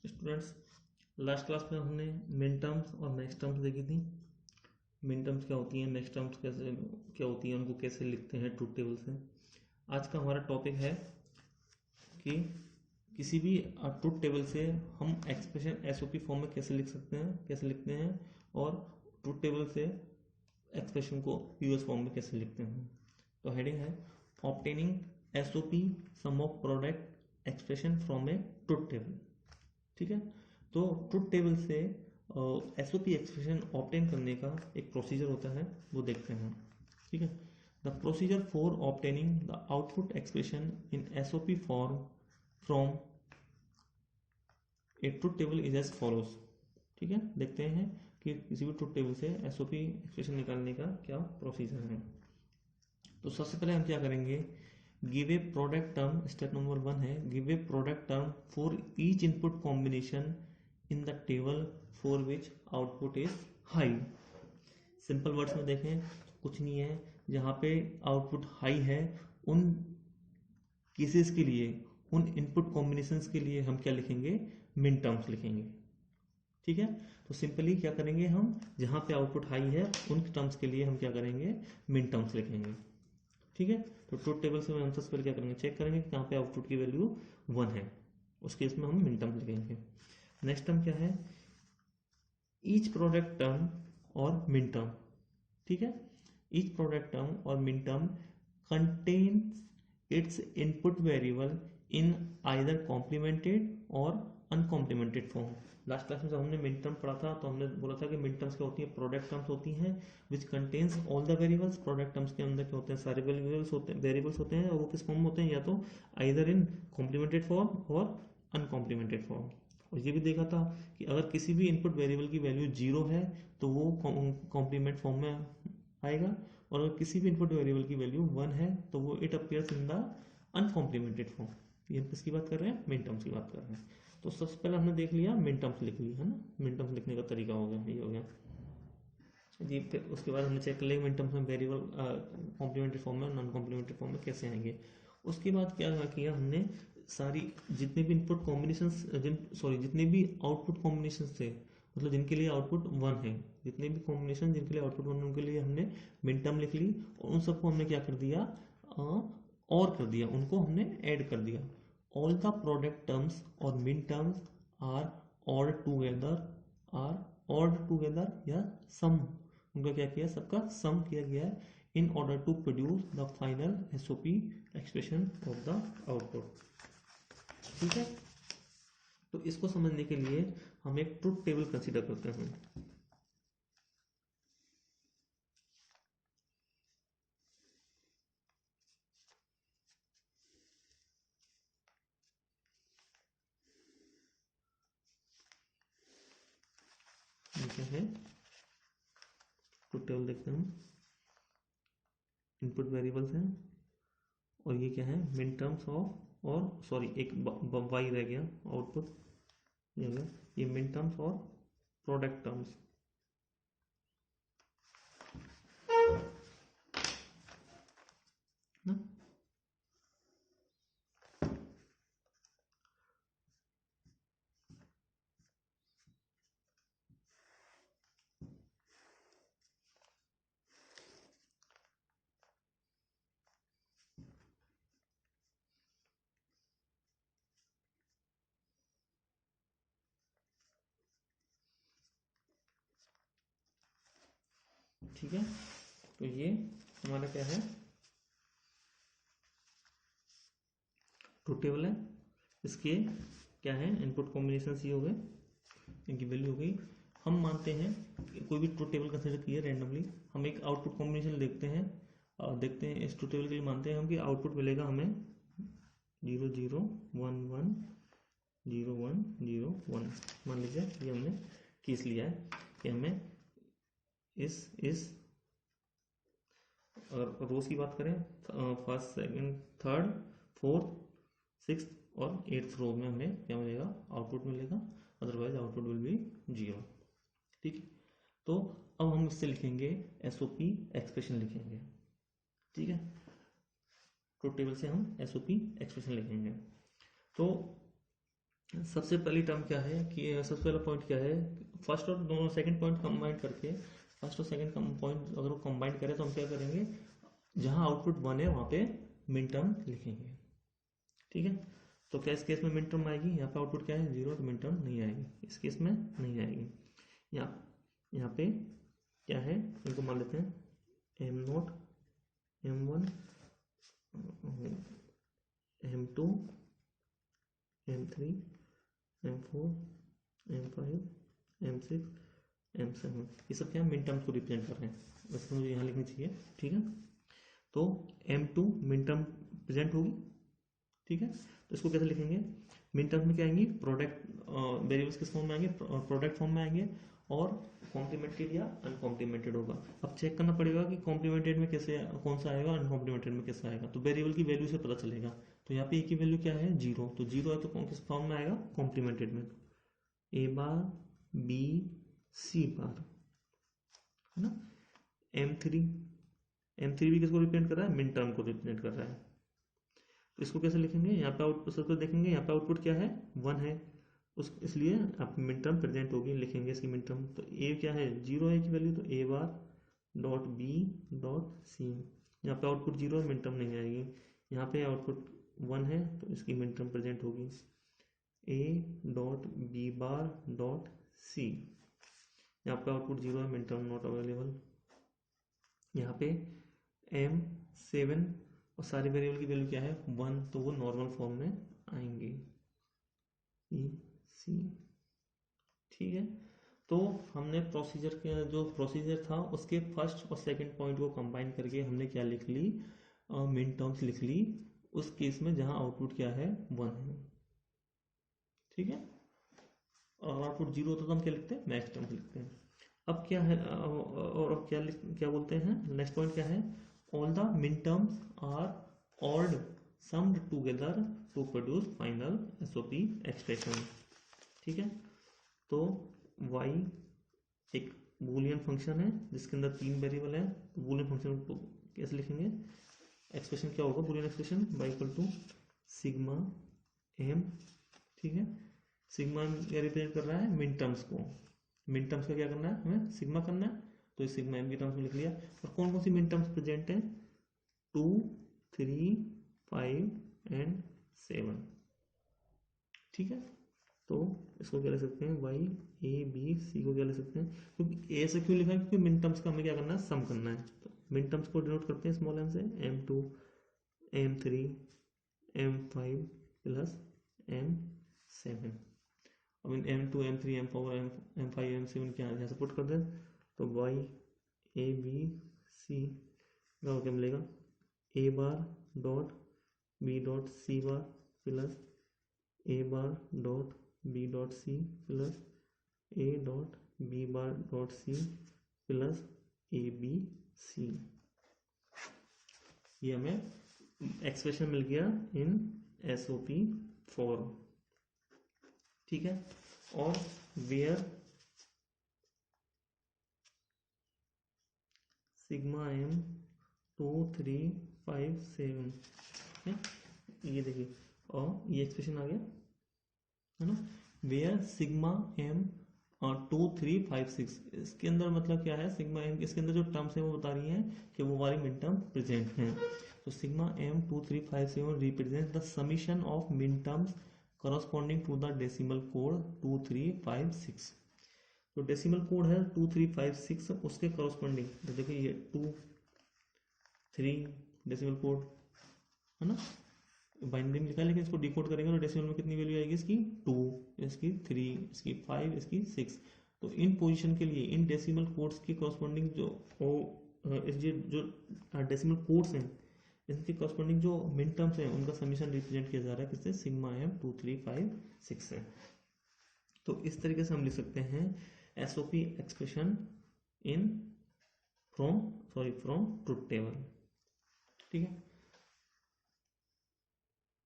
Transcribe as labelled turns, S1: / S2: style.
S1: Students, last class में हमने मिन टर्म्स और मैक्स टर्म्स देखी थी। मिन टर्म्स क्या होती हैं, मैक्स टर्म्स कैसे क्या होती हैं, उनको कैसे लिखते हैं ट्रूथ टेबल से। आज का हमारा टॉपिक है कि किसी भी ट्रूथ टेबल से हम एक्सप्रेशन एसओपी फॉर्म में कैसे लिख सकते हैं, कैसे लिखते हैं, और ट्रूथ टेबल से एक्सप्रेशन को यूएस फॉर्म में कैसे लिखते हैं। तो हेडिंग है obtaining SOP sum of product expression from a truth table. ठीक है, तो ट्रूथ टेबल से एसओपी एक्सप्रेशन ऑब्टेन करने का एक प्रोसीजर होता है, वो देखते हैं। ठीक है, the procedure for obtaining the output expression in SOP form from a truth table is as follows. ठीक है, देखते हैं कि किसी भी ट्रूथ टेबल से एसओपी एक्सप्रेशन निकालने का क्या प्रोसीजर है। तो सबसे पहले हम क्या करेंगे, give a product term, step number 1 है give a product term for each input combination in the table for which output is high. Simple words में देखें कुछ नहीं है, जहाँ पे आउटपुट हाई है उन केसेस के लिए, उन इनपुट कॉम्बिनेशंस के लिए हम क्या लिखेंगे, मिन टर्म्स लिखेंगे। ठीक है, तो सिंपली क्या करेंगे, हम जहाँ पे आउटपुट हाई है उन टर्म्स के लिए हम क्या करेंगे, मिन टर्म्स लिखेंगे। ठीक है, तो ट्रूथ टेबल से हम सबसे पहले क्या करेंगे, चेक करेंगे कि कहाँ पे आउटपुट की वैल्यू 1 है, उस केस में हम मिन टर्म लिखेंगे। नेक्स्ट टर्म क्या है, ईच प्रोडक्ट टर्म और मिन टर्म। ठीक है, ईच प्रोडक्ट टर्म और min term contains it's input variable in either complimented और अनकॉम्प्लीमेंटेड फॉर्म। लास्ट क्लास में जब हमने मिड टर्म पढ़ा था तो हमने बोला था कि मिड टर्म्स क्या होती है, प्रोडक्ट टर्म्स होती हैं which contains all the variables. Product terms के अंदर क्या होते हैं, सारे वेरिएबल्स होते हैं, और वो किस फॉर्म में होते हैं, या तो आइदर इन कॉम्प्लीमेंटेड फॉर्म और अनकॉम्प्लीमेंटेड फॉर्म। और ये भी देखा था कि अगर किसी भी इनपुट वेरिएबल की वैल्यू 0 है तो वो कॉम्प्लीमेंट फॉर्म में आएगा, और अगर किसी भी इनपुट वेरिएबल की वैल्यू 1 है तो वो it appears in the uncomplemented form. ये हम किसकी बात कर रहे हैं, मिन टर्म्स की बात कर रहे हैं। तो सबसे पहले हमने देख लिया मिन टर्म्स लिख लिया है ना, मिन टर्म्स लिखने का तरीका हो गया, ये हो गया जी। फिर उसके बाद हमने चेक कर लिया मिन टर्म्स में वेरिएबल कॉम्प्लीमेंट्री फॉर्म में, नॉन कॉम्प्लीमेंट्री फॉर्म में कैसे आएंगे। उसके बाद क्या किया हमने, सारी जितने भी इनपुट कॉम्बिनेशन, जितने भी आउटपुट कॉम्बिनेशन थे, मतलब जिनके लिए आउटपुट 1 है, जितने भी कॉम्बिनेशन जिनके लिए आउटपुट 1 उनके लिए हमने मिन टर्म लिख ली, और उन सबको हमने क्या कर दिया, और कर दिया, उनको हमने ऐड कर दिया। ऑल द प्रोडक्ट टर्म्स और min terms are ORed together, are ORed together या सम, उनका क्या किया, सबका सम किया गया है in order to produce the final SOP expression of the output. ठीक है, तो इसको समझने के लिए हम एक ट्रूथ टेबल कंसीडर करते हैं। ये क्या है, ट्रूथ टेबल देखते हैं हम, इनपुट वेरिएबल्स हैं, और ये क्या है, मिन टर्म्स ऑफ, और सॉरी एक वाई रह गया आउटपुट, ये हो गया, ये मिन टर्म्स और प्रोडक्ट टर्म्स। ना ठीक है, तो ये हमारा क्या है, ट्रूथ टेबल है। इसके क्या है, इनपुट कॉम्बिनेशन ये हो गए, इनकी वैल्यू हो गई। हम मानते हैं कि कोई भी ट्रूथ टेबल कंसिडर किए रैंडमली, हम एक आउटपुट कॉम्बिनेशन देखते हैं, और देखते हैं इस ट्रूथ टेबल के लिए मानते हैं हम कि आउटपुट मिलेगा हमें 0 0 1 1 0 1 0 1। मान लीजिए ये हमने केस लिया है कि हमें इस अगर रोज की बात करें, first second third fourth six और एट्थ रो में हमें क्या मिलेगा, आउटपुट मिलेगा, अदरवाइज आउटपुट विल बी 0। ठीक है, तो अब हम इससे लिखेंगे एसओपी एक्सप्रेशन लिखेंगे। ठीक है, ट्रूथ टेबल से हम एसओपी एक्सप्रेशन लिखेंगे। तो सबसे पहली टर्म क्या है कि सबसे पहला पॉइंट क्या है, फर्स्ट और दोनों सेकंड पॉइंट कंबाइन करके, फर्स्ट और सेकंड पॉइंट अगर वो कंबाइन करें तो हम क्या करेंगे, जहां आउटपुट 1 है वहां पे मिन टर्म लिखेंगे। ठीक है, तो क्या इस केस में मिन टर्म आएगी, यहाँ पे आउटपुट क्या है 0, तो मिन टर्म नहीं आएगी, इस केस में नहीं आएगी। यहाँ पे क्या है, इनको मान लेते हैं m0, m1, m2, m3, m4, m5, m6, m7, ये सब क्या मिन टर्म्स को रिप्रेजेंट कर रहे हैं, वैसे मुझे यहाँ लिखनी चाहिए। ठीक है, तो m2 मिन टर्म प्रेजेंट होगी। ठीक है, तो इसको कैसे लिखेंगे, मिन टर्म में क्या आएंगी, प्रोडक्ट वेरिएबल्स किस फॉर्म में आएंगे, प्रोडक्ट फॉर्म में आएंगे, और कॉम्प्लीमेंटेड या अनकॉम्प्लीमेंटेड होगा। अब चेक करना पड़ेगा कि कॉम्प्लीमेंटेड में कैसे कौन सा आएगा, अनकॉम्प्लीमेंटेड में कैसा आएगा, तो वेरिएबल की वैल्यू से पता चलेगा। तो यहाँ पे ए की वैल्यू क्या है 0, तो 0 है तो किस फॉर्म में आएगा, कॉम्प्लीमेंटेड में, ए बार बी सी बार, है ना। m3, m3 भी किसको रिप्रेजेंट कर रहा है, मिन टर्म को रिप्रेजेंट कर रहा है। तो इसको कैसे लिखेंगे, यहाँ पे आउटपुट सबसे देखेंगे, यहाँ पे आउटपुट क्या है 1 है, उस इसलिए आप मिन टर्म प्रेजेंट होगी, लिखेंगे इसकी मिन टर्म। तो ए क्या है 0 है की वैल्यू, तो A bar dot B dot C, यहाँ पे आउटपुट 0 है, मिन टर्म नहीं आएगी। यहाँ पे आउटपुट 1 है तो इसकी मिन टर्म प्रेजेंट होगी, A dot B bar dot C, यहाँ पे आउटपुट 0 है, मिन टर्म नॉट अवेलेबल। यहाँ पे m7 और सारे वेरिएबल की वैल्यू क्या है 1, तो वो नॉर्मल फॉर्म में आएंगे, ई सी। ठीक है, तो हमने प्रोसीजर के जो प्रोसीजर था उसके फर्स्ट और सेकंड पॉइंट को कंबाइन करके हमने क्या लिख ली, मिन टर्म्स लिख ली, उस केस में जहां आउटपुट क्या है 1 है। ठीक है, और आउटपुट 0 होता तो हम क्या लिखते हैं, मैक्स टर्म्स लिखते हैं। अब क्या है, और अब क्या बोलते हैं, नेक्स्ट पॉइंट क्या है, all the min terms are all summed together to produce final SOP expression. ठीक है, तो y एक बूलियन फंक्शन है जिसके अंदर 3 वेरिएबल है, तो बूलियन फंक्शन को कैसे लिखेंगे, एक्सप्रेशन क्या होगा, Boolean expression y equal to sigma m। ठीक है, सिग्मा क्या रिप्रेजेंट कर रहा है, मिन टर्म्स को, मिन टर्म्स का क्या करना है, हमें सिग्मा करना है, तो इस सिग्मा m की टर्म्स में लिख लिया। और कौन कौन सी मिन टर्म्स प्रेजेंट है, 2, 3, 5 एंड 7। ठीक है, तो इसको क्या ले सकते हैं, y a b c को क्या ले सकते हैं, क्योंकि a से क्यों लिखा है, क्योंकि मिन टर्म्स का हमें क्या करना है, सम करना है। तो मिन टर्म्स को डिनोट करते हैं स्मॉल m से, m2, m3, m5 plus m7। अब इन m2, m3, m4, m5, m7 क्या यहाँ से पुट कर दें, तो y a b c का क्या मिलेगा, a bar dot b dot c bar plus a bar dot b dot c plus a dot b bar dot c plus a b c। ये हमें एक्सप्रेशन मिल गया इन SOP form. ठीक है, और where sigma m 2, 3, 5, 7 है, ये देखिए, और ये एक्सप्रेशन आ गया, है ना। वेयर सिग्मा m 2, 3, 5, 6, इसके अंदर मतलब क्या है, सिग्मा m इसके अंदर जो टर्म्स है वो बता रही हैं कि वो वाली मिन टर्म प्रेजेंट हैं। तो sigma m 2, 3, 5, 7 represent the summation of मिन terms corresponding to the decimal code 2, 3, 5, 6। तो डेसिमल कोड है 2, 3, 5, 6, उसके करस्पॉन्डिंग तो देखिए ये 2, 3 डेसिमल कोड, है ना, बाइनरी में लिखा है, लेकिन इसको डिकोड करेंगे तो डेसिमल में कितनी वैल्यू आएगी, इसकी 2, इसकी 3, इसकी 5, इसकी 6। तो इन पोजीशन के लिए इन डेसिमल कोड्स के करस्पॉन्डिंग जो डेसिमल कोड्स हैं, इनके करस्पॉन्डिंग जो मिन टर्म्स हैं उनका समीशन रिप्रेजेंट किया जा रहा है किससे, सिग्मा m 2, 3, 5, 6 से। तो इस तरीके से हम लिख सकते हैं SOP expression in from truth table. ठीक है।